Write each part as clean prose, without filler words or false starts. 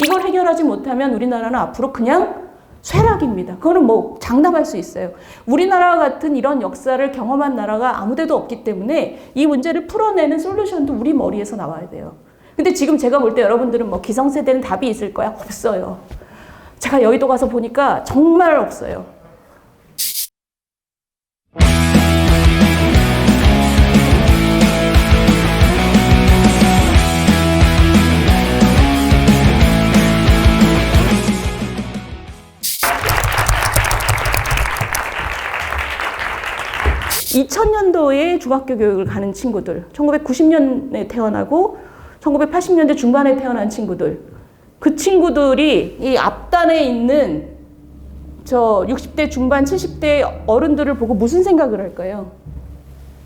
이걸 해결하지 못하면 우리나라는 앞으로 그냥 쇠락입니다. 그거는 뭐 장담할 수 있어요. 우리나라 같은 이런 역사를 경험한 나라가 아무데도 없기 때문에 이 문제를 풀어내는 솔루션도 우리 머리에서 나와야 돼요. 근데 지금 제가 볼 때 여러분들은 뭐 기성세대는 답이 있을 거야? 없어요. 제가 여의도 가서 보니까 정말 없어요. (2000년도에) 중학교 교육을 가는 친구들, 1990년에 태어나고 1980년대 중반에 태어난 친구들, 그 친구들이 이 앞단에 있는 저 60대 중반 70대 어른들을 보고 무슨 생각을 할까요?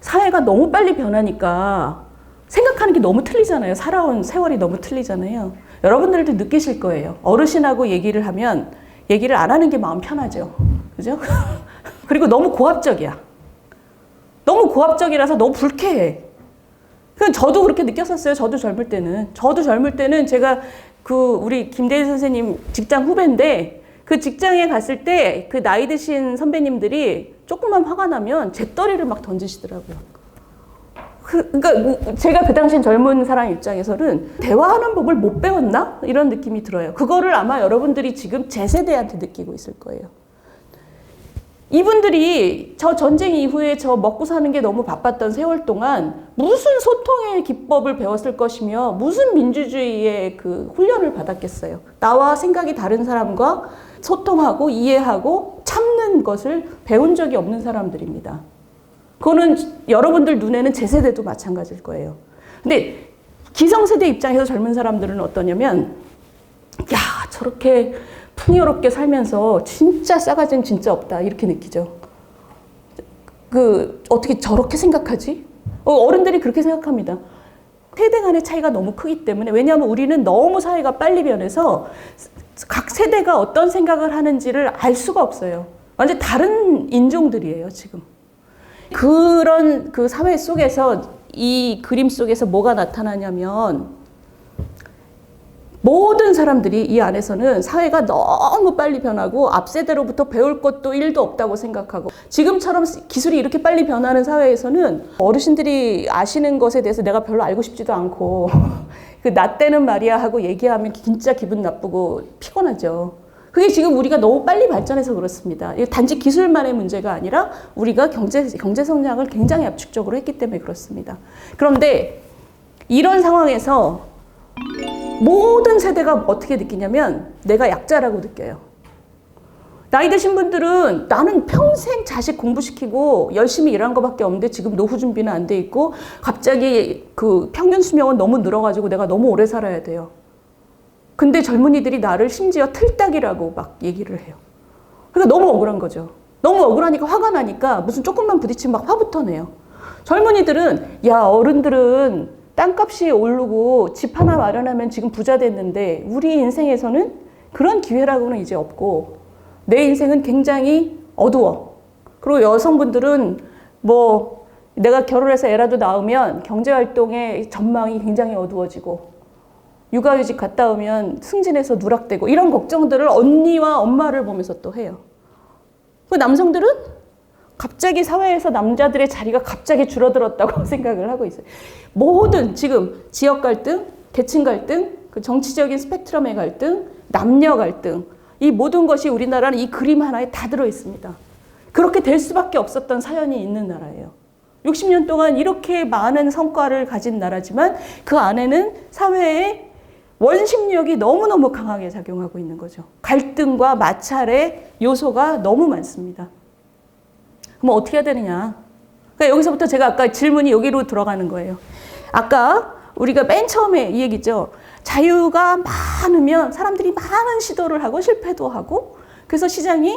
사회가 너무 빨리 변하니까 생각하는 게 너무 틀리잖아요. 살아온 세월이 너무 틀리잖아요. 여러분들도 느끼실 거예요. 어르신하고 얘기를 하면 얘기를 안 하는 게 마음 편하죠. 그죠? 그리고 너무 고압적이야. 너무 고압적이라서 너무 불쾌해. 저도 그렇게 느꼈었어요. 저도 젊을 때는 제가 우리 김대희 선생님 직장 후배인데 그 직장에 갔을 때 그 나이 드신 선배님들이 조금만 화가 나면 재떨이를 막 던지시더라고요. 그러니까 제가 그 당시엔 젊은 사람 입장에서는 대화하는 법을 못 배웠나? 이런 느낌이 들어요. 그거를 아마 여러분들이 지금 제 세대한테 느끼고 있을 거예요. 이분들이 저 전쟁 이후에 저 먹고 사는 게 너무 바빴던 세월 동안 무슨 소통의 기법을 배웠을 것이며 무슨 민주주의의 그 훈련을 받았겠어요. 나와 생각이 다른 사람과 소통하고 이해하고 참는 것을 배운 적이 없는 사람들입니다. 그거는 여러분들 눈에는 제 세대도 마찬가지일 거예요. 근데 기성세대 입장에서 젊은 사람들은 어떠냐면, 야, 저렇게 풍요롭게 살면서 진짜 싸가지는 진짜 없다, 이렇게 느끼죠. 어떻게 저렇게 생각하지? 어른들이 그렇게 생각합니다. 세대 간의 차이가 너무 크기 때문에. 왜냐하면 우리는 너무 사회가 빨리 변해서 각 세대가 어떤 생각을 하는지를 알 수가 없어요. 완전 다른 인종들이에요, 지금. 그런 그 사회 속에서, 이 그림 속에서 뭐가 나타나냐면, 모든 사람들이 이 안에서는 사회가 너무 빨리 변하고 앞 세대로부터 배울 것도 1도 없다고 생각하고, 지금처럼 기술이 이렇게 빨리 변하는 사회에서는 어르신들이 아시는 것에 대해서 내가 별로 알고 싶지도 않고 나 때는 말이야 하고 얘기하면 진짜 기분 나쁘고 피곤하죠. 그게 지금 우리가 너무 빨리 발전해서 그렇습니다. 단지 기술만의 문제가 아니라 우리가 경제 성장을 굉장히 압축적으로 했기 때문에 그렇습니다. 그런데 이런 상황에서 모든 세대가 어떻게 느끼냐면 내가 약자라고 느껴요. 나이 드신 분들은 나는 평생 자식 공부시키고 열심히 일한 것밖에 없는데 지금 노후 준비는 안 돼 있고 갑자기 그 평균 수명은 너무 늘어가지고 내가 너무 오래 살아야 돼요. 근데 젊은이들이 나를 심지어 틀딱이라고 막 얘기를 해요. 그러니까 너무 억울한 거죠. 너무 억울하니까 화가 나니까 무슨 조금만 부딪히면 막 화부터 내요. 젊은이들은, 야, 어른들은 땅값이 오르고 집 하나 마련하면 지금 부자 됐는데 우리 인생에서는 그런 기회라고는 이제 없고 내 인생은 굉장히 어두워. 그리고 여성분들은 뭐 내가 결혼해서 애라도 낳으면 경제활동의 전망이 굉장히 어두워지고 육아휴직 갔다 오면 승진해서 누락되고 이런 걱정들을 언니와 엄마를 보면서 또 해요. 그 남성들은 갑자기 사회에서 남자들의 자리가 갑자기 줄어들었다고 생각을 하고 있어요. 모든 지금 지역 갈등, 계층 갈등, 그 정치적인 스펙트럼의 갈등, 남녀 갈등, 이 모든 것이 우리나라는 이 그림 하나에 다 들어 있습니다. 그렇게 될 수밖에 없었던 사연이 있는 나라예요. 60년 동안 이렇게 많은 성과를 가진 나라지만 그 안에는 사회의 원심력이 너무너무 강하게 작용하고 있는 거죠. 갈등과 마찰의 요소가 너무 많습니다. 그럼 어떻게 해야 되느냐? 그러니까 여기서부터 제가 아까 질문이 여기로 들어가는 거예요. 아까 우리가 맨 처음에 이 얘기죠. 자유가 많으면 사람들이 많은 시도를 하고 실패도 하고 그래서 시장이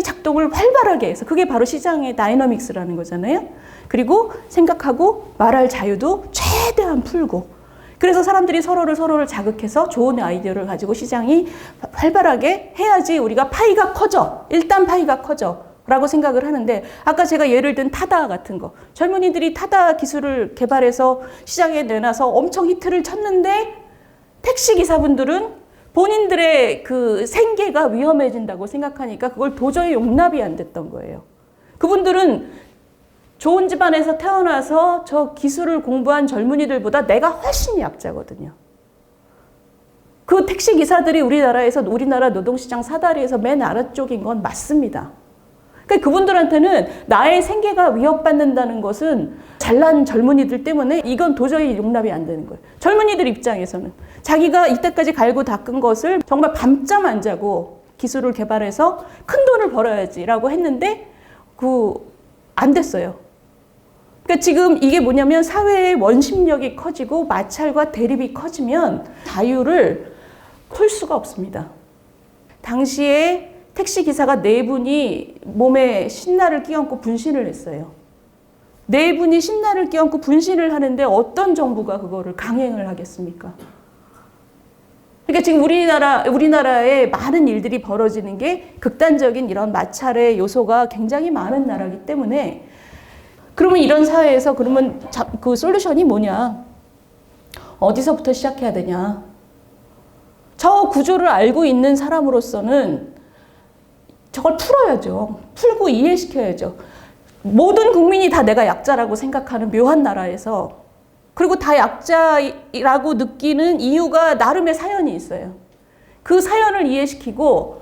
작동을 활발하게 해서 그게 바로 시장의 다이너믹스라는 거잖아요. 그리고 생각하고 말할 자유도 최대한 풀고 그래서 사람들이 서로를 자극해서 좋은 아이디어를 가지고 시장이 활발하게 해야지 우리가 파이가 커져. 일단 파이가 커져. 라고 생각을 하는데 아까 제가 예를 든 타다 같은 거. 젊은이들이 타다 기술을 개발해서 시장에 내놔서 엄청 히트를 쳤는데 택시 기사분들은 본인들의 그 생계가 위험해진다고 생각하니까 그걸 도저히 용납이 안 됐던 거예요. 그분들은 좋은 집안에서 태어나서 저 기술을 공부한 젊은이들보다 내가 훨씬 약자거든요. 그 택시 기사들이 우리나라 노동시장 사다리에서 맨 아래쪽인 건 맞습니다. 그러니까 그분들한테는 나의 생계가 위협받는다는 것은 잘난 젊은이들 때문에 이건 도저히 용납이 안 되는 거예요. 젊은이들 입장에서는 자기가 이때까지 갈고 닦은 것을 정말 밤잠 안 자고 기술을 개발해서 큰 돈을 벌어야지라고 했는데 안 됐어요. 그러니까 지금 이게 뭐냐면 사회의 원심력이 커지고 마찰과 대립이 커지면 자유를 풀 수가 없습니다. 당시에 택시 기사가 4분이 몸에 신나를 끼얹고 분신을 했어요. 4분이 신나를 끼얹고 분신을 하는데 어떤 정부가 그거를 강행을 하겠습니까? 그러니까 지금 우리나라에 많은 일들이 벌어지는 게 극단적인 이런 마찰의 요소가 굉장히 많은 나라이기 때문에 그러면 이런 사회에서 그러면 그 솔루션이 뭐냐? 어디서부터 시작해야 되냐? 저 구조를 알고 있는 사람으로서는 저걸 풀어야죠. 풀고 이해시켜야죠. 모든 국민이 다 내가 약자라고 생각하는 묘한 나라에서 그리고 다 약자라고 느끼는 이유가 나름의 사연이 있어요. 그 사연을 이해시키고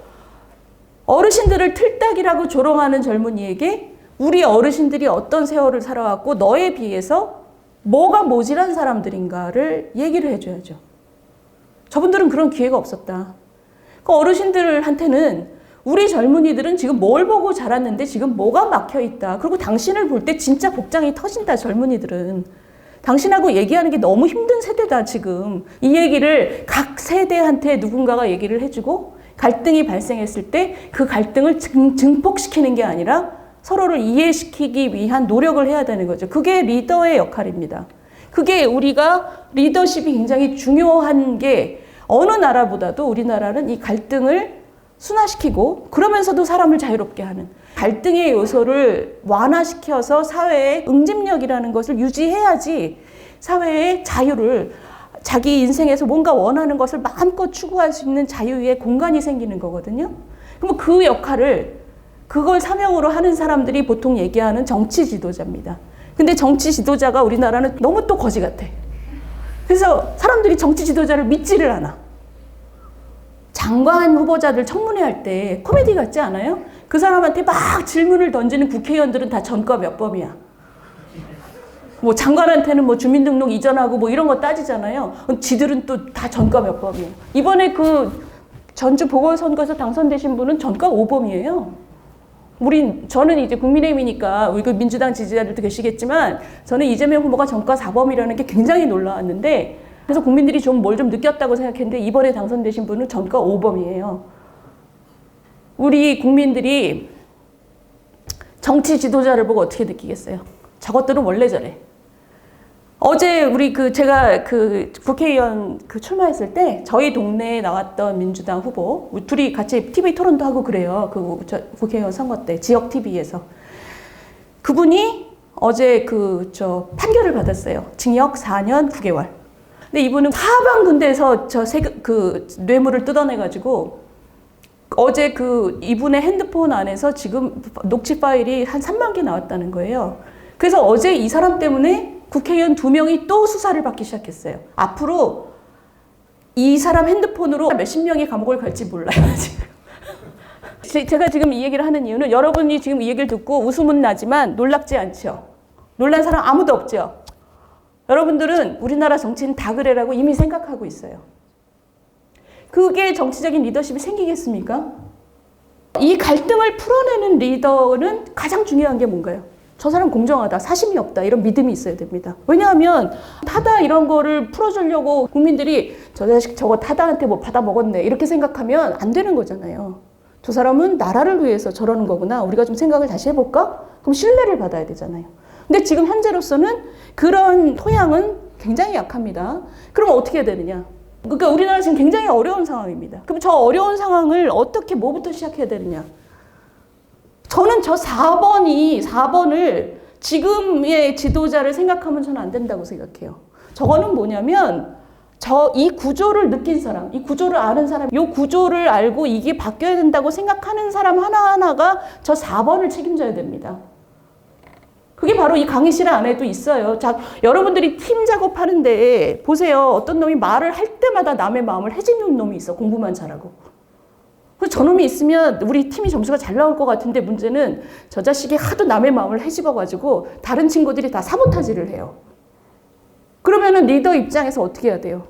어르신들을 틀딱이라고 조롱하는 젊은이에게 우리 어르신들이 어떤 세월을 살아왔고 너에 비해서 뭐가 모질한 사람들인가를 얘기를 해줘야죠. 저분들은 그런 기회가 없었다. 그 어르신들한테는 우리 젊은이들은 지금 뭘 보고 자랐는데 지금 뭐가 막혀있다. 그리고 당신을 볼 때 진짜 복장이 터진다, 젊은이들은. 당신하고 얘기하는 게 너무 힘든 세대다, 지금. 이 얘기를 각 세대한테 누군가가 얘기를 해주고 갈등이 발생했을 때 그 갈등을 증폭시키는 게 아니라 서로를 이해시키기 위한 노력을 해야 되는 거죠. 그게 리더의 역할입니다. 그게 우리가 리더십이 굉장히 중요한 게 어느 나라보다도 우리나라는 이 갈등을 순화시키고 그러면서도 사람을 자유롭게 하는 갈등의 요소를 완화시켜서 사회의 응집력이라는 것을 유지해야지 사회의 자유를 자기 인생에서 뭔가 원하는 것을 마음껏 추구할 수 있는 자유의 공간이 생기는 거거든요. 그럼 그 역할을 그걸 사명으로 하는 사람들이 보통 얘기하는 정치 지도자입니다. 근데 정치 지도자가 우리나라는 너무 또 거지 같아. 그래서 사람들이 정치 지도자를 믿지를 않아. 장관 후보자들 청문회 할 때 코미디 같지 않아요? 그 사람한테 막 질문을 던지는 국회의원들은 다 전과 몇 범이야. 뭐 장관한테는 뭐 주민등록 이전하고 뭐 이런 거 따지잖아요. 지들은 또 다 전과 몇 범이에요. 이번에 그 전주 보궐선거에서 당선되신 분은 전과 5범이에요. 저는 이제 국민의힘이니까 우리 그 민주당 지지자들도 계시겠지만 저는 이재명 후보가 전과 4범이라는 게 굉장히 놀라웠는데 그래서 국민들이 좀 뭘 좀 느꼈다고 생각했는데 이번에 당선되신 분은 전과 5범이에요. 우리 국민들이 정치 지도자를 보고 어떻게 느끼겠어요? 저것들은 원래 저래. 어제 제가 국회의원 출마했을 때 저희 동네에 나왔던 민주당 후보 둘이 같이 TV 토론도 하고 그래요. 국회의원 선거 때 지역 TV에서 그분이 어제 판결을 받았어요. 징역 4년 9개월. 근데 이분은 사방 군데에서 뇌물을 뜯어내가지고 어제 이분의 핸드폰 안에서 지금 녹취 파일이 한 3만 개 나왔다는 거예요. 그래서 어제 이 사람 때문에 국회의원 2명이 또 수사를 받기 시작했어요. 앞으로 이 사람 핸드폰으로 몇십 명이 감옥을 갈지 몰라요, 지금. 제가 지금 이 얘기를 하는 이유는 여러분이 지금 이 얘기를 듣고 웃음은 나지만 놀랍지 않죠? 놀란 사람 아무도 없죠? 여러분들은 우리나라 정치는 다 그래라고 이미 생각하고 있어요. 그게 정치적인 리더십이 생기겠습니까? 이 갈등을 풀어내는 리더는 가장 중요한 게 뭔가요? 저 사람 공정하다, 사심이 없다 이런 믿음이 있어야 됩니다. 왜냐하면 타다 이런 거를 풀어주려고 국민들이 저 자식 저거 타다한테 뭐 받아 먹었네 이렇게 생각하면 안 되는 거잖아요. 저 사람은 나라를 위해서 저러는 거구나. 우리가 좀 생각을 다시 해볼까? 그럼 신뢰를 받아야 되잖아요. 근데 지금 현재로서는 그런 토양은 굉장히 약합니다. 그럼 어떻게 해야 되느냐? 그러니까 우리나라 지금 굉장히 어려운 상황입니다. 그럼 저 어려운 상황을 어떻게 뭐부터 시작해야 되느냐? 저는 저 4번을 지금의 지도자를 생각하면 저는 안 된다고 생각해요. 저거는 뭐냐면 이 구조를 느낀 사람, 이 구조를 아는 사람, 이 구조를 알고 이게 바뀌어야 된다고 생각하는 사람 하나하나가 저 4번을 책임져야 됩니다. 그게 바로 이 강의실 안에도 있어요. 자, 여러분들이 팀 작업하는데 보세요. 어떤 놈이 말을 할 때마다 남의 마음을 해집는 놈이 있어. 공부만 잘하고. 저놈이 있으면 우리 팀이 점수가 잘 나올 것 같은데 문제는 저 자식이 하도 남의 마음을 해집어가지고 다른 친구들이 다 사보타지를 해요. 그러면은 리더 입장에서 어떻게 해야 돼요?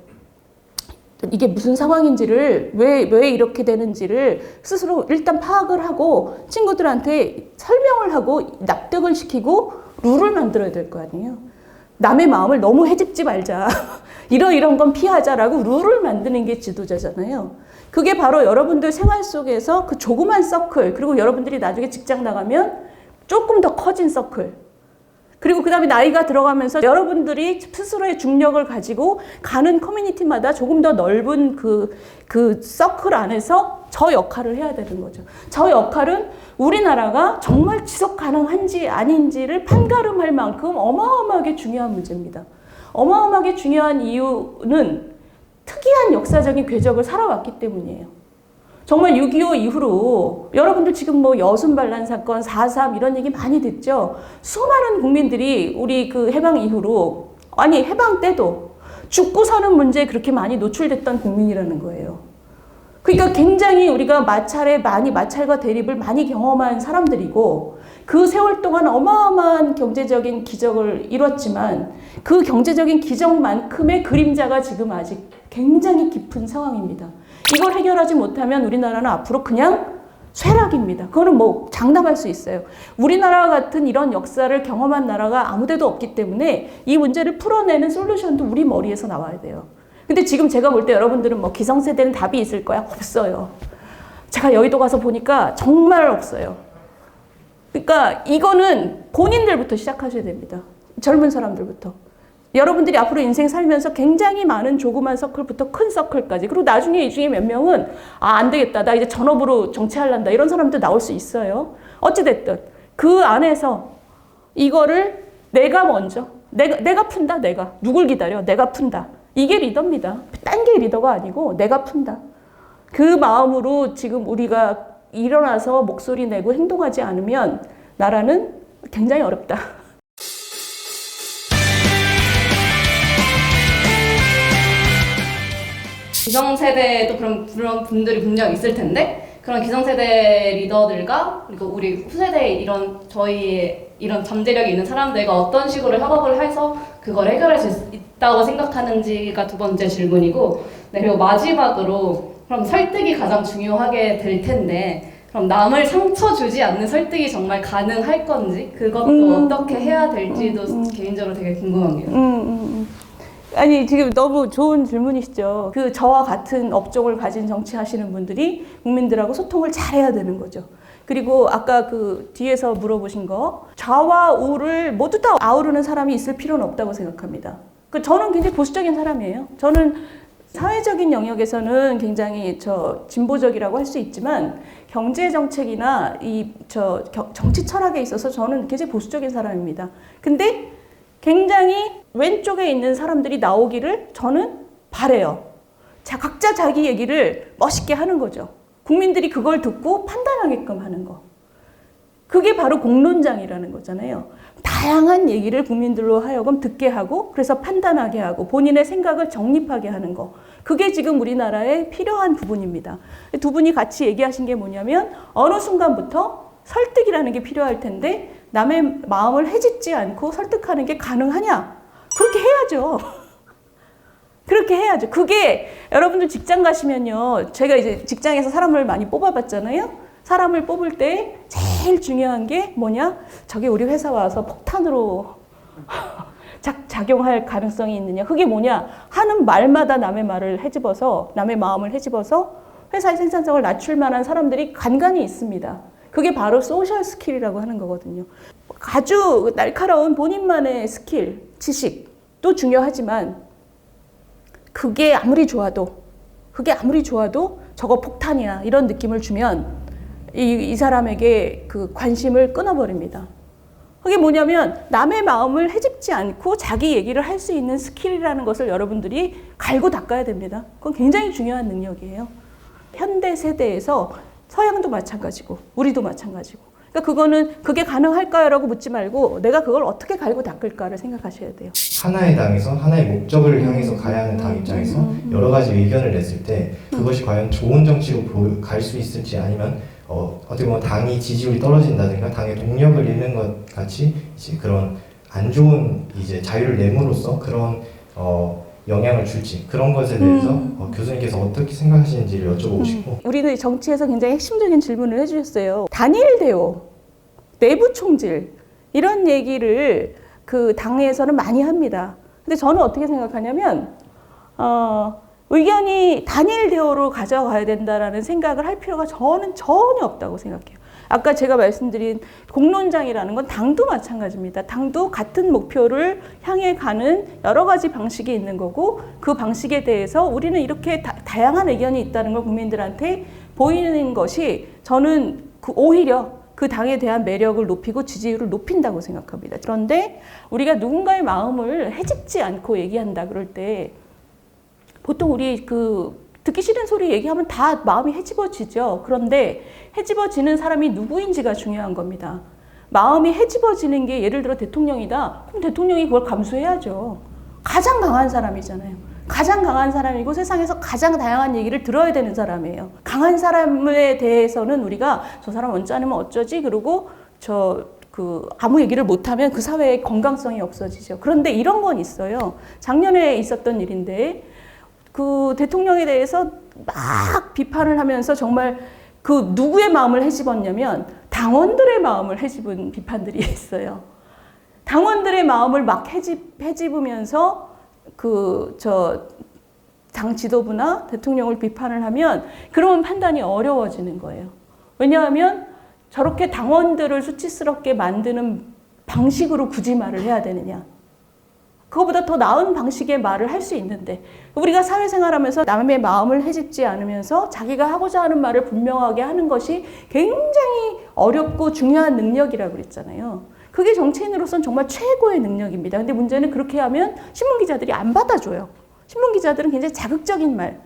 이게 무슨 상황인지를 왜 이렇게 되는지를 스스로 일단 파악을 하고 친구들한테 설명을 하고 납득을 시키고 룰을 만들어야 될 거 아니에요. 남의 마음을 너무 해집지 말자. 이런 건 피하자라고 룰을 만드는 게 지도자잖아요. 그게 바로 여러분들 생활 속에서 그 조그만 서클, 그리고 여러분들이 나중에 직장 나가면 조금 더 커진 서클, 그리고 그 다음에 나이가 들어가면서 여러분들이 스스로의 중력을 가지고 가는 커뮤니티마다 조금 더 넓은 그 서클 안에서 저 역할을 해야 되는 거죠. 저 역할은 우리나라가 정말 지속 가능한지 아닌지를 판가름할 만큼 어마어마하게 중요한 문제입니다. 어마어마하게 중요한 이유는 특이한 역사적인 궤적을 살아왔기 때문이에요. 정말 6.25 이후로 여러분들 지금 뭐 여순반란 사건, 4.3 이런 얘기 많이 듣죠? 수많은 국민들이 우리 그 해방 이후로, 아니 해방 때도 죽고 사는 문제에 그렇게 많이 노출됐던 국민이라는 거예요. 그러니까 굉장히 우리가 마찰과 대립을 많이 경험한 사람들이고 그 세월 동안 어마어마한 경제적인 기적을 이뤘지만 그 경제적인 기적만큼의 그림자가 지금 아직 굉장히 깊은 상황입니다. 이걸 해결하지 못하면 우리나라는 앞으로 그냥 쇠락입니다. 그거는 뭐 장담할 수 있어요. 우리나라 같은 이런 역사를 경험한 나라가 아무데도 없기 때문에 이 문제를 풀어내는 솔루션도 우리 머리에서 나와야 돼요. 근데 지금 제가 볼 때 여러분들은 뭐 기성세대는 답이 있을 거야? 없어요. 제가 여의도 가서 보니까 정말 없어요. 그러니까 이거는 본인들부터 시작하셔야 됩니다. 젊은 사람들부터. 여러분들이 앞으로 인생 살면서 굉장히 많은 조그만 서클부터 큰 서클까지, 그리고 나중에 이 중에 몇 명은 안 되겠다, 나 이제 전업으로 정치할란다, 이런 사람도 나올 수 있어요. 어찌됐든 그 안에서 이거를 내가 먼저 내가 푼다. 누굴 기다려? 내가 푼다. 이게 리더입니다. 딴 게 리더가 아니고 내가 푼다. 그 마음으로 지금 우리가 일어나서 목소리 내고 행동하지 않으면 나라는 굉장히 어렵다. 기성세대에도 그런 분들이 분명 있을 텐데, 그런 기성세대 리더들과 그리고 우리 후세대의 저희의 이런 잠재력이 있는 사람들과 어떤 식으로 협업을 해서 그걸 해결할 수 있다고 생각하는지가 두 번째 질문이고, 네, 그리고 마지막으로 그럼 설득이 가장 중요하게 될 텐데, 그럼 남을 상처 주지 않는 설득이 정말 가능할 건지, 그것도 어떻게 해야 될지도 개인적으로 되게 궁금합니다. 아니, 지금 너무 좋은 질문이시죠. 저와 같은 업종을 가진 정치하시는 분들이 국민들하고 소통을 잘해야 되는 거죠. 그리고 아까 뒤에서 물어보신 거, 좌와 우를 모두 다 아우르는 사람이 있을 필요는 없다고 생각합니다. 저는 굉장히 보수적인 사람이에요. 저는 사회적인 영역에서는 굉장히 진보적이라고 할 수 있지만 경제 정책이나 정치 철학에 있어서 저는 굉장히 보수적인 사람입니다. 근데 굉장히 왼쪽에 있는 사람들이 나오기를 저는 바래요. 각자 자기 얘기를 멋있게 하는 거죠. 국민들이 그걸 듣고 판단하게끔 하는 거. 그게 바로 공론장이라는 거잖아요. 다양한 얘기를 국민들로 하여금 듣게 하고, 그래서 판단하게 하고, 본인의 생각을 정립하게 하는 거. 그게 지금 우리나라에 필요한 부분입니다. 두 분이 같이 얘기하신 게 뭐냐면, 어느 순간부터 설득이라는 게 필요할 텐데, 남의 마음을 해짓지 않고 설득하는 게 가능하냐? 그렇게 해야죠. 그렇게 해야죠. 그게 여러분들 직장 가시면요. 제가 이제 직장에서 사람을 많이 뽑아봤잖아요. 사람을 뽑을 때 제일 중요한 게 뭐냐? 저게 우리 회사 와서 폭탄으로 작용할 가능성이 있느냐? 그게 뭐냐? 하는 말마다 남의 말을 해집어서, 남의 마음을 해집어서 회사의 생산성을 낮출 만한 사람들이 간간히 있습니다. 그게 바로 소셜 스킬이라고 하는 거거든요. 아주 날카로운 본인만의 스킬, 지식도 중요하지만 그게 아무리 좋아도 저거 폭탄이야 이런 느낌을 주면 이 사람에게 그 관심을 끊어버립니다. 그게 뭐냐면 남의 마음을 헤집지 않고 자기 얘기를 할 수 있는 스킬이라는 것을 여러분들이 갈고 닦아야 됩니다. 그건 굉장히 중요한 능력이에요. 현대 세대에서 서양도 마찬가지고 우리도 마찬가지고. 그러니까 그거는 그게 가능할까요? 라고 묻지 말고 내가 그걸 어떻게 갈고 닦을까를 생각하셔야 돼요. 하나의 당에서 하나의 목적을 향해서 가야 하는 당 입장에서 여러 가지 의견을 냈을 때 그것이 과연 좋은 정치로 갈 수 있을지 아니면 어떻게 보면 당이 지지율이 떨어진다든가 당의 동력을 잃는 것 같이 이제 그런 안 좋은 이제 자유를 내므로써 그런 영향을 줄지 그런 것에 대해서 교수님께서 어떻게 생각하시는지를 여쭤보고 싶고 우리는 정치에서 굉장히 핵심적인 질문을 해주셨어요. 단일 대오, 내부 총질 이런 얘기를 그 당에서는 많이 합니다. 근데 저는 어떻게 생각하냐면 의견이 단일 대오로 가져가야 된다라는 생각을 할 필요가 저는 전혀 없다고 생각해요. 아까 제가 말씀드린 공론장이라는 건 당도 마찬가지입니다. 당도 같은 목표를 향해 가는 여러 가지 방식이 있는 거고 그 방식에 대해서 우리는 이렇게 다양한 의견이 있다는 걸 국민들한테 보이는 것이 저는 오히려 그 당에 대한 매력을 높이고 지지율을 높인다고 생각합니다. 그런데 우리가 누군가의 마음을 헤집지 않고 얘기한다 그럴 때 보통 우리 듣기 싫은 소리 얘기하면 다 마음이 헤집어지죠. 그런데 헤집어지는 사람이 누구인지가 중요한 겁니다. 마음이 헤집어지는 게 예를 들어 대통령이다. 그럼 대통령이 그걸 감수해야죠. 가장 강한 사람이잖아요. 가장 강한 사람이고 세상에서 가장 다양한 얘기를 들어야 되는 사람이에요. 강한 사람에 대해서는 우리가 저 사람 원치 않으면 어쩌지? 그러고 아무 얘기를 못하면 그 사회의 건강성이 없어지죠. 그런데 이런 건 있어요. 작년에 있었던 일인데 그 대통령에 대해서 막 비판을 하면서 정말 그 누구의 마음을 헤집었냐면 당원들의 마음을 헤집은 비판들이 있어요. 당원들의 마음을 막 헤집으면서 당 지도부나 대통령을 비판을 하면 그러면 판단이 어려워지는 거예요. 왜냐하면 저렇게 당원들을 수치스럽게 만드는 방식으로 굳이 말을 해야 되느냐. 그거보다 더 나은 방식의 말을 할 수 있는데 우리가 사회생활하면서 남의 마음을 헤집지 않으면서 자기가 하고자 하는 말을 분명하게 하는 것이 굉장히 어렵고 중요한 능력이라고 그랬잖아요. 그게 정치인으로서는 정말 최고의 능력입니다. 근데 문제는 그렇게 하면 신문기자들이 안 받아줘요. 신문기자들은 굉장히 자극적인 말,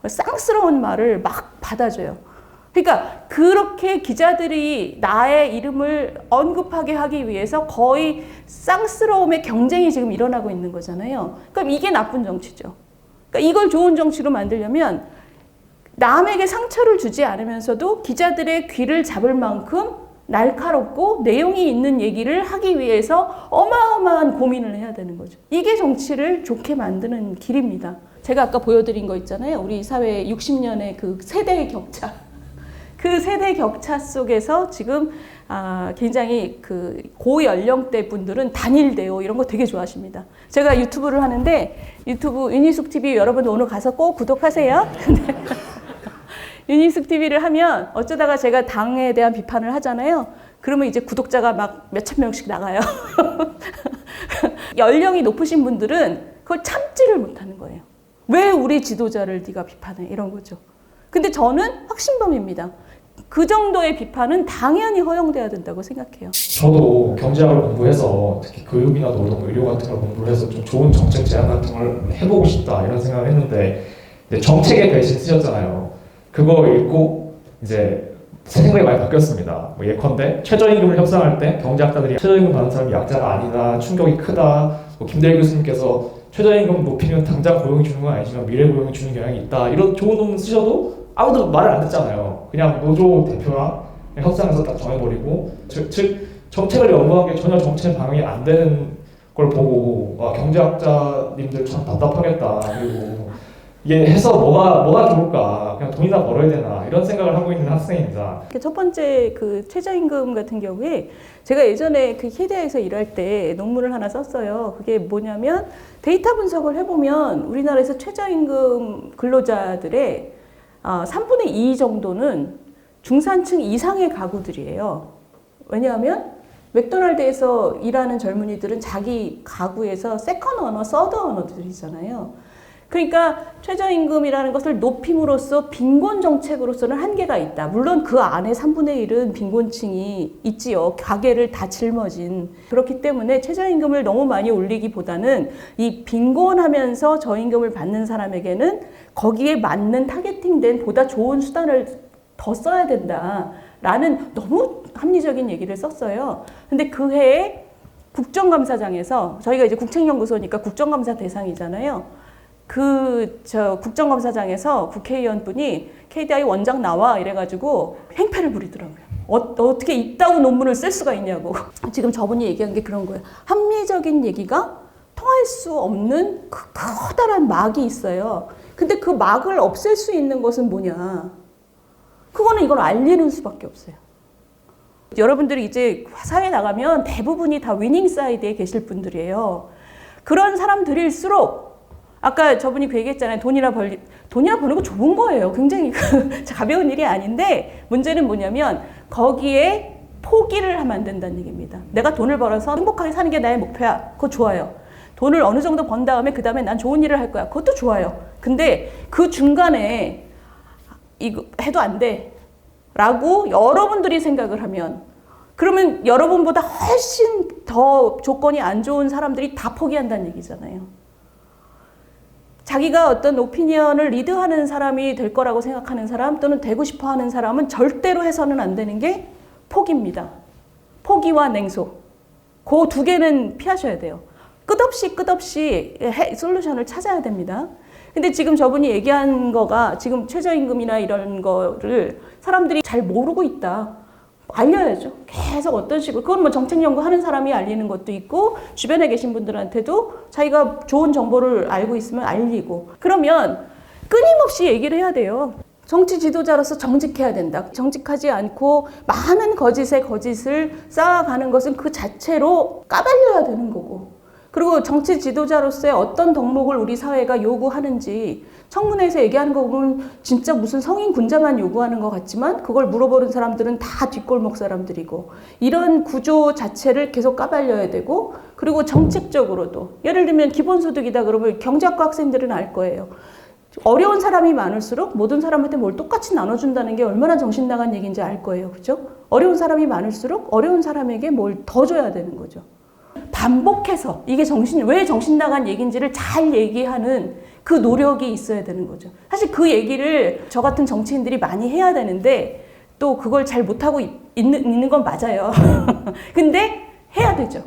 쌍스러운 말을 막 받아줘요. 그러니까 그렇게 기자들이 나의 이름을 언급하게 하기 위해서 거의 쌍스러움의 경쟁이 지금 일어나고 있는 거잖아요. 그럼 이게 나쁜 정치죠. 그러니까 이걸 좋은 정치로 만들려면 남에게 상처를 주지 않으면서도 기자들의 귀를 잡을 만큼 날카롭고 내용이 있는 얘기를 하기 위해서 어마어마한 고민을 해야 되는 거죠. 이게 정치를 좋게 만드는 길입니다. 제가 아까 보여드린 거 있잖아요. 우리 사회의 60년의 그 세대의 격차. 그 세대 격차 속에서 지금 굉장히 그 고연령대 분들은 단일 대오 이런 거 되게 좋아하십니다. 제가 유튜브를 하는데 유튜브 윤희숙 TV 여러분 오늘 가서 꼭 구독하세요. 윤희숙 TV를 하면 어쩌다가 제가 당에 대한 비판을 하잖아요. 그러면 이제 구독자가 막 몇천 명씩 나가요. 연령이 높으신 분들은 그걸 참지를 못하는 거예요. 왜 우리 지도자를 네가 비판해? 이런 거죠. 근데 저는 확신범입니다. 그 정도의 비판은 당연히 허용돼야 된다고 생각해요. 저도 경제학을 공부해서 특히 교육이나 노동, 의료 같은 걸 공부를 해서 좀 좋은 정책 제안 같은 걸 해보고 싶다 이런 생각을 했는데 정책의 배신 쓰셨잖아요. 그거 읽고 이제 제 생각이 많이 바뀌었습니다. 예컨대 최저임금을 협상할 때 경제학자들이 최저임금 받는 사람이 약자가 아니다, 충격이 크다. 김대일 교수님께서 최저임금 높이면 당장 고용이 주는 건 아니지만 미래 고용이 주는 경향이 있다. 이런 좋은 논문 쓰셔도 아무도 말을 안 듣잖아요. 그냥 노조 대표랑 협상에서 딱 정해버리고 즉 정책을 연구한 게 전혀 정책 방향이 안 되는 걸 보고 경제학자님들 참 답답하겠다. 그리고 이게 해서 뭐가 좋을까? 그냥 돈이나 벌어야 되나? 이런 생각을 하고 있는 학생입니다. 첫 번째 그 최저임금 같은 경우에 제가 예전에 그 KDI에서 일할 때 논문을 하나 썼어요. 그게 뭐냐면 데이터 분석을 해보면 우리나라에서 최저임금 근로자들의 3분의 2 정도는 중산층 이상의 가구들이에요. 왜냐하면 맥도날드에서 일하는 젊은이들은 자기 가구에서 세컨 어너, 서드 어너들이잖아요. 그러니까 최저임금이라는 것을 높임으로써 빈곤 정책으로서는 한계가 있다. 물론 그 안에 3분의 1은 빈곤층이 있지요. 가계를 다 짊어진. 그렇기 때문에 최저임금을 너무 많이 올리기보다는 이 빈곤하면서 저임금을 받는 사람에게는 거기에 맞는 타겟팅된 보다 좋은 수단을 더 써야 된다라는 너무 합리적인 얘기를 썼어요. 근데 그 해에 국정감사장에서 저희가 이제 국책연구소니까 국정감사 대상이잖아요. 국정감사장에서 국회의원분이 KDI 원장 나와 이래가지고 행패를 부리더라고요. 어떻게 이따구 논문을 쓸 수가 있냐고. 지금 저분이 얘기한 게 그런 거예요. 합리적인 얘기가 통할 수 없는 커다란 막이 있어요. 근데 그 막을 없앨 수 있는 것은 뭐냐? 그거는 이걸 알리는 수밖에 없어요. 여러분들이 이제 사회에 나가면 대부분이 다 위닝 사이드에 계실 분들이에요. 그런 사람들일수록 아까 저분이 그 얘기했잖아요. 돈이나 버는 거 좋은 거예요. 굉장히 가벼운 일이 아닌데 문제는 뭐냐면 거기에 포기를 하면 안 된다는 얘기입니다. 내가 돈을 벌어서 행복하게 사는 게 나의 목표야. 그거 좋아요. 돈을 어느 정도 번 다음에 그 다음에 난 좋은 일을 할 거야. 그것도 좋아요. 근데 그 중간에 이거 해도 안 돼. 라고 여러분들이 생각을 하면 그러면 여러분보다 훨씬 더 조건이 안 좋은 사람들이 다 포기한다는 얘기잖아요. 자기가 어떤 오피니언을 리드하는 사람이 될 거라고 생각하는 사람 또는 되고 싶어 하는 사람은 절대로 해서는 안 되는 게 포기입니다. 포기와 냉소. 그 두 개는 피하셔야 돼요. 끝없이 솔루션을 찾아야 됩니다. 근데 지금 저분이 얘기한 거가 지금 최저임금이나 이런 거를 사람들이 잘 모르고 있다. 알려야죠. 계속 어떤 식으로. 그건 뭐 정책 연구하는 사람이 알리는 것도 있고 주변에 계신 분들한테도 자기가 좋은 정보를 알고 있으면 알리고. 그러면 끊임없이 얘기를 해야 돼요. 정치 지도자로서 정직해야 된다. 정직하지 않고 많은 거짓에 거짓을 쌓아가는 것은 그 자체로 까발려야 되는 거고. 그리고 정치 지도자로서의 어떤 덕목을 우리 사회가 요구하는지 청문회에서 얘기하는 거 보면 진짜 무슨 성인 군자만 요구하는 것 같지만 그걸 물어보는 사람들은 다 뒷골목 사람들이고 이런 구조 자체를 계속 까발려야 되고 그리고 정책적으로도 예를 들면 기본소득이다 그러면 경제학과 학생들은 알 거예요. 어려운 사람이 많을수록 모든 사람한테 뭘 똑같이 나눠준다는 게 얼마나 정신 나간 얘기인지 알 거예요. 그죠? 어려운 사람이 많을수록 어려운 사람에게 뭘 더 줘야 되는 거죠. 반복해서 이게 왜 정신 나간 얘기인지를 잘 얘기하는 그 노력이 있어야 되는 거죠. 사실 그 얘기를 저 같은 정치인들이 많이 해야 되는데 또 그걸 잘 못하고 있는 건 맞아요. 근데 해야 되죠.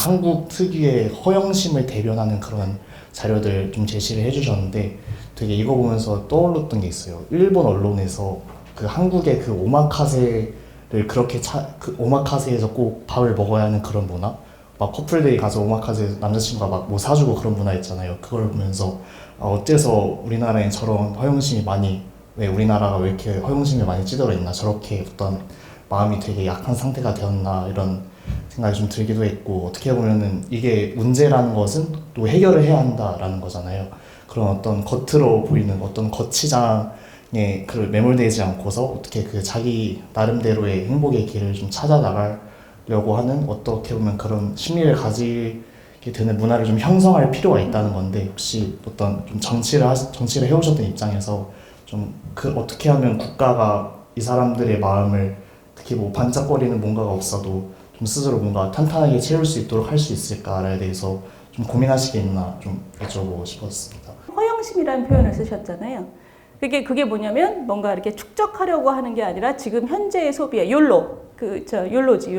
한국 특유의 허영심을 대변하는 그런 자료들 좀 제시를 해주셨는데 되게 이거 보면서 떠올랐던 게 있어요. 일본 언론에서 그 한국의 그 오마카세를 그렇게 그 오마카세에서 꼭 밥을 먹어야 하는 그런 문화? 막 커플들이 가서 오마카세 남자친구가 막 뭐 사주고 그런 문화 있잖아요. 그걸 보면서 어째서 우리나라엔 저런 허영심이 왜 우리나라가 왜 이렇게 허영심이 많이 찌들어 있나, 저렇게 어떤 마음이 되게 약한 상태가 되었나 이런 생각이 좀 들기도 했고, 어떻게 보면은 이게 문제라는 것은 또 해결을 해야 한다라는 거잖아요. 그런 어떤 겉으로 보이는 어떤 거치장에 매몰되지 않고서 어떻게 그 자기 나름대로의 행복의 길을 좀 찾아 나가려고 하는 어떻게 보면 그런 심리를 가지게 되는 문화를 좀 형성할 필요가 있다는 건데, 혹시 어떤 좀 정치를 해오셨던 입장에서 좀 어떻게 하면 국가가 이 사람들의 마음을 특히 뭐 반짝거리는 뭔가가 없어도 좀 스스로 뭔가 탄탄하게 채울 수 있도록 할 수 있을까에 대해서 좀 고민하시겠나 좀 여쭤보고 싶었습니다. 허영심이라는 표현을 쓰셨잖아요. 그게 뭐냐면 뭔가 이렇게 축적하려고 하는 게 아니라 지금 현재의 소비에 욜로지.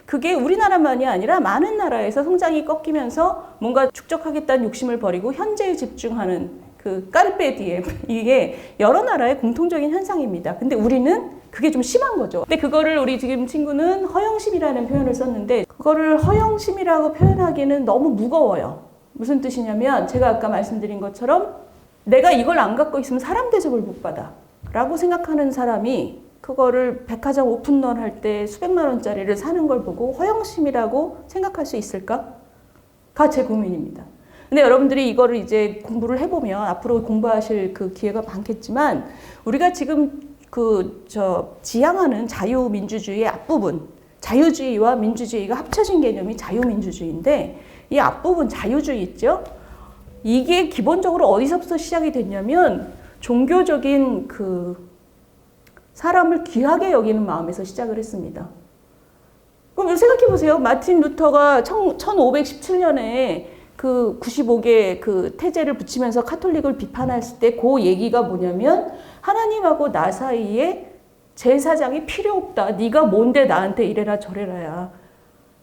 그게 우리나라만이 아니라 많은 나라에서 성장이 꺾이면서 뭔가 축적하겠다는 욕심을 버리고 현재에 집중하는 그 까르페 디엠, 이게 여러 나라의 공통적인 현상입니다. 근데 우리는 그게 좀 심한 거죠. 근데 그거를 우리 지금 친구는 허영심이라는 표현을 썼는데, 그거를 허영심이라고 표현하기는 너무 무거워요. 무슨 뜻이냐면 제가 아까 말씀드린 것처럼 내가 이걸 안 갖고 있으면 사람 대접을 못 받아 라고 생각하는 사람이 그거를 백화점 오픈런 할 때 수백만 원짜리를 사는 걸 보고 허영심이라고 생각할 수 있을까? 가 제 고민입니다. 근데 여러분들이 이거를 이제 공부를 해보면 앞으로 공부하실 그 기회가 많겠지만, 우리가 지금 지향하는 자유민주주의의 앞부분, 자유주의와 민주주의가 합쳐진 개념이 자유민주주의인데, 이 앞부분 자유주의 있죠? 이게 기본적으로 어디서부터 시작이 됐냐면 종교적인 사람을 귀하게 여기는 마음에서 시작을 했습니다. 그럼 생각해 보세요. 마틴 루터가 1517년에 95개 태제를 붙이면서 카톨릭을 비판했을 때 그 얘기가 뭐냐면 하나님하고 나 사이에 제사장이 필요 없다. 네가 뭔데 나한테 이래라 저래라야.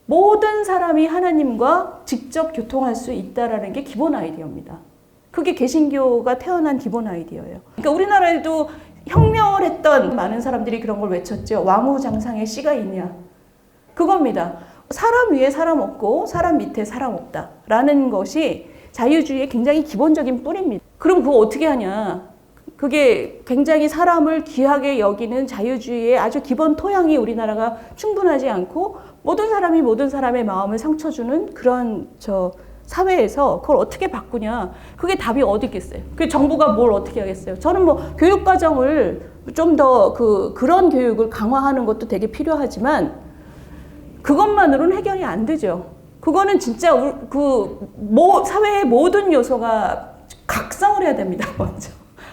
모든 사람이 하나님과 직접 교통할 수 있다라는 게 기본 아이디어입니다. 그게 개신교가 태어난 기본 아이디어예요. 그러니까 우리나라에도 혁명을 했던 많은 사람들이 그런 걸 외쳤죠. 왕후장상에 씨가 있냐. 그겁니다. 사람 위에 사람 없고 사람 밑에 사람 없다라는 것이 자유주의의 굉장히 기본적인 뿌리입니다. 그럼 그거 어떻게 하냐? 그게 굉장히 사람을 귀하게 여기는 자유주의의 아주 기본 토양이 우리나라가 충분하지 않고 모든 사람이 모든 사람의 마음을 상처 주는 그런 사회에서 그걸 어떻게 바꾸냐? 그게 답이 어디 있겠어요? 그 정부가 뭘 어떻게 하겠어요? 저는 뭐 교육 과정을 좀 더 그런 교육을 강화하는 것도 되게 필요하지만 그것만으로는 해결이 안 되죠. 그거는 진짜 사회의 모든 요소가 각성을 해야 됩니다. 먼저.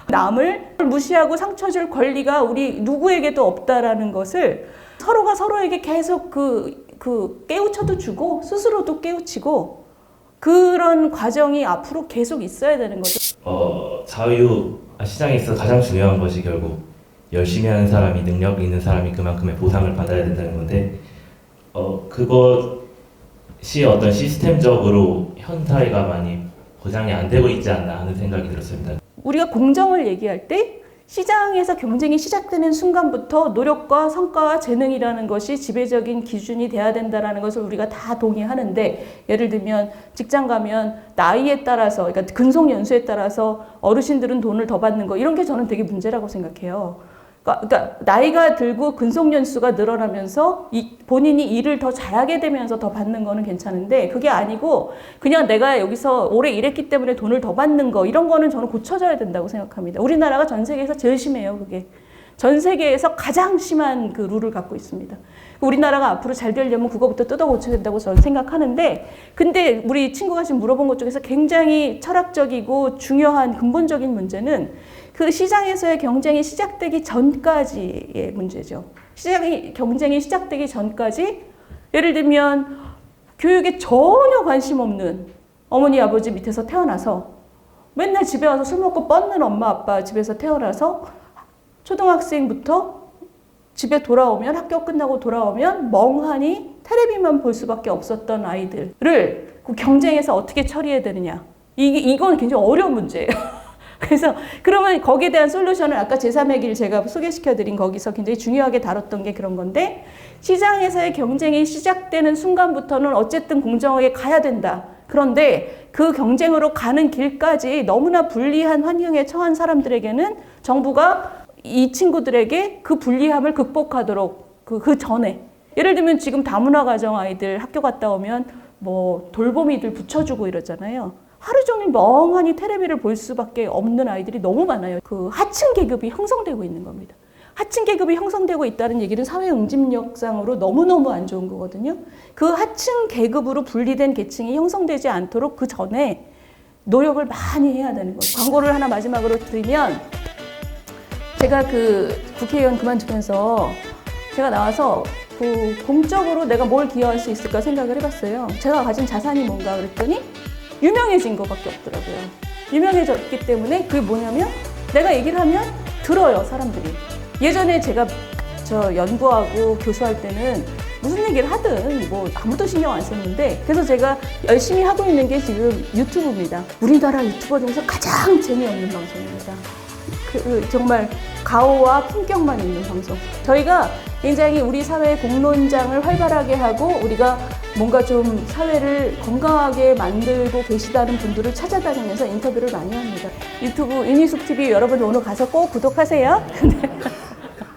남을 무시하고 상처 줄 권리가 우리 누구에게도 없다라는 것을 서로가 서로에게 계속 깨우쳐도 주고 스스로도 깨우치고 그런 과정이 앞으로 계속 있어야 되는 거죠. 자유 시장에 있어서 가장 중요한 것이 결국 열심히 하는 사람이 능력 있는 사람이 그만큼의 보상을 받아야 된다는 건데 그것이 어떤 시스템적으로 현 사회가 많이 보장이 안 되고 있지 않나 하는 생각이 들었습니다. 우리가 공정을 얘기할 때 시장에서 경쟁이 시작되는 순간부터 노력과 성과와 재능이라는 것이 지배적인 기준이 돼야 된다는 것을 우리가 다 동의하는데 예를 들면 직장 가면 나이에 따라서 그러니까 근속 연수에 따라서 어르신들은 돈을 더 받는 거 이런 게 저는 되게 문제라고 생각해요. 그러니까 나이가 들고 근속 연수가 늘어나면서 본인이 일을 더 잘하게 되면서 더 받는 거는 괜찮은데 그게 아니고 그냥 내가 여기서 오래 일했기 때문에 돈을 더 받는 거 이런 거는 저는 고쳐져야 된다고 생각합니다. 우리나라가 전 세계에서 제일 심해요. 그게. 전 세계에서 가장 심한 룰을 갖고 있습니다. 우리나라가 앞으로 잘 되려면 그거부터 뜯어 고쳐야 된다고 저는 생각하는데 근데 우리 친구가 지금 물어본 것 중에서 굉장히 철학적이고 중요한 근본적인 문제는 그 시장에서의 경쟁이 시작되기 전까지의 문제죠. 경쟁이 시작되기 전까지 예를 들면 교육에 전혀 관심 없는 어머니 아버지 밑에서 태어나서 맨날 집에 와서 술 먹고 뻗는 엄마 아빠 집에서 태어나서 초등학생부터 집에 돌아오면 학교 끝나고 돌아오면 멍하니 텔레비만 볼 수밖에 없었던 아이들을 그 경쟁에서 어떻게 처리해야 되느냐. 이건 굉장히 어려운 문제예요. 그래서 그러면 거기에 대한 솔루션을 아까 제3의 길 제가 소개시켜드린 거기서 굉장히 중요하게 다뤘던 게 그런 건데 시장에서의 경쟁이 시작되는 순간부터는 어쨌든 공정하게 가야 된다. 그런데 그 경쟁으로 가는 길까지 너무나 불리한 환경에 처한 사람들에게는 정부가 이 친구들에게 그 불리함을 극복하도록 그 전에 예를 들면 지금 다문화 가정 아이들 학교 갔다 오면 뭐 돌보미들 붙여주고 이러잖아요. 하루 종일 멍하니 텔레비를 볼 수밖에 없는 아이들이 너무 많아요. 그 하층 계급이 형성되고 있는 겁니다. 하층 계급이 형성되고 있다는 얘기는 사회 응집력상으로 너무너무 안 좋은 거거든요. 그 하층 계급으로 분리된 계층이 형성되지 않도록 그 전에 노력을 많이 해야 되는 거예요. 광고를 하나 마지막으로 드리면 제가 국회의원 그만두면서 제가 나와서 공적으로 내가 뭘 기여할 수 있을까 생각을 해봤어요. 제가 가진 자산이 뭔가 그랬더니 유명해진 것밖에 없더라고요. 유명해졌기 때문에 그게 뭐냐면 내가 얘기를 하면 들어요, 사람들이. 예전에 제가 연구하고 교수할 때는 무슨 얘기를 하든 뭐 아무도 신경 안 썼는데 그래서 제가 열심히 하고 있는 게 지금 유튜브입니다. 우리나라 유튜버 중에서 가장 재미없는 방송입니다. 정말 가오와 품격만 있는 방송. 저희가 굉장히 우리 사회의 공론장을 활발하게 하고 우리가 뭔가 좀 사회를 건강하게 만들고 계시다는 분들을 찾아다니면서 인터뷰를 많이 합니다. 유튜브 윤희숙 TV 여러분 오늘 가서 꼭 구독하세요.